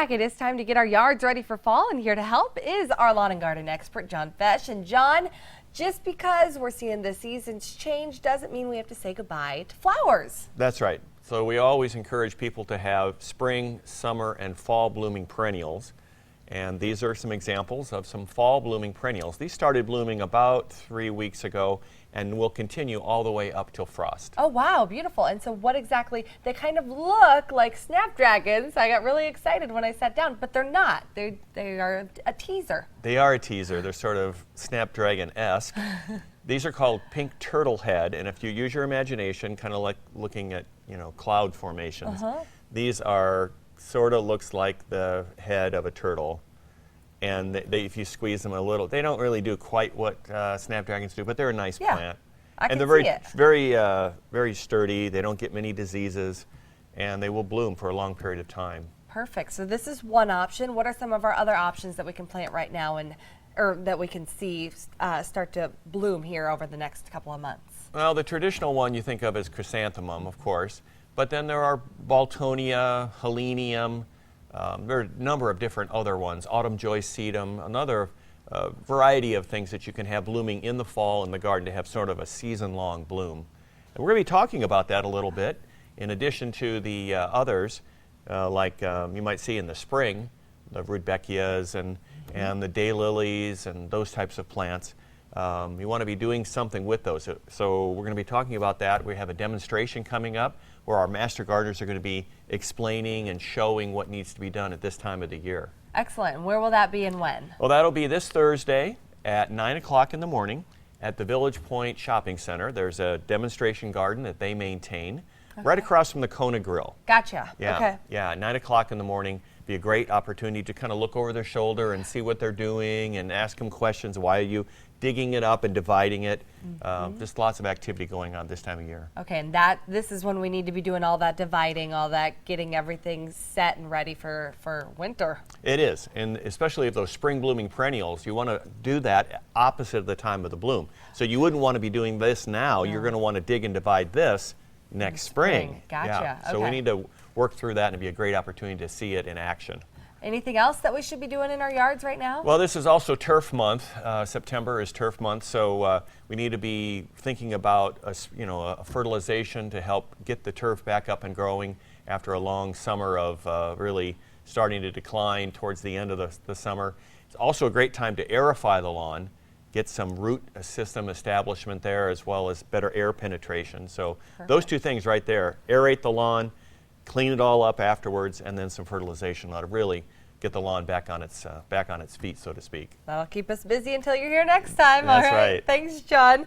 It is time to get our yards ready for fall, and here to help is our lawn and garden expert, John Fech. And John, just because we're seeing the seasons change doesn't mean we have to say goodbye to flowers. That's right. So we always encourage people to have spring, summer, and fall blooming perennials. And these are some examples of some fall blooming perennials. These started blooming about 3 weeks ago and will continue all the way up till frost. Oh wow, beautiful. And so what exactly, they kind of look like snapdragons. I got really excited when I sat down, but they're not. They are a teaser. They are a teaser. They're sort of snapdragon-esque. These are called pink turtle head, and if you use your imagination, kind of like looking at, cloud formations, these are sort of looks like the head of a turtle. And if you squeeze them a little, they don't really do quite what snapdragons do, but they're a nice plant. And they're very sturdy. They don't get many diseases, and they will bloom for a long period of time. Perfect. So this is one option. What are some of our other options that we can plant right now, or that we can see start to bloom here over the next couple of months? Well, the traditional one you think of as chrysanthemum, of course, but then there are Baltonia, Helenium. There are a number of different other ones, autumn joy sedum, another variety of things that you can have blooming in the fall in the garden to have sort of a season-long bloom. And we're going to be talking about that a little bit, in addition to the others, like you might see in the spring, the rudbeckias and the daylilies and those types of plants. You want to be doing something with those. So we're going to be talking about that. We have a demonstration coming up where our master gardeners are going to be explaining and showing what needs to be done at this time of the year. Excellent. And where will that be and when? Well, that'll be this Thursday at 9 o'clock in the morning at the Village Point Shopping Center. There's a demonstration garden that they maintain right across from the Kona Grill. Gotcha. Yeah, okay. Yeah, 9 o'clock in the morning. Be a great opportunity to kind of look over their shoulder and see what they're doing and ask them questions. Why are you digging it up and dividing it? Just lots of activity going on this time of year. Okay, and this is when we need to be doing all that dividing, all that getting everything set and ready for winter. It is, and especially if those spring blooming perennials, you want to do that opposite of the time of the bloom. So you wouldn't want to be doing this now. You're going to want to dig and divide this next spring. Gotcha. Yeah. So we need to work through that, and it'd be a great opportunity to see it in action. Anything else that we should be doing in our yards right now? Well, this is also turf month. September is turf month, so we need to be thinking about a fertilization to help get the turf back up and growing after a long summer of really starting to decline towards the end of the summer. It's also a great time to aerify the lawn, get some root system establishment there, as well as better air penetration. So those two things right there: aerate the lawn, clean it all up afterwards, and then some fertilization ought to really get the lawn back on its feet, so to speak. That'll keep us busy until you're here next time. That's all right. right. Thanks, John.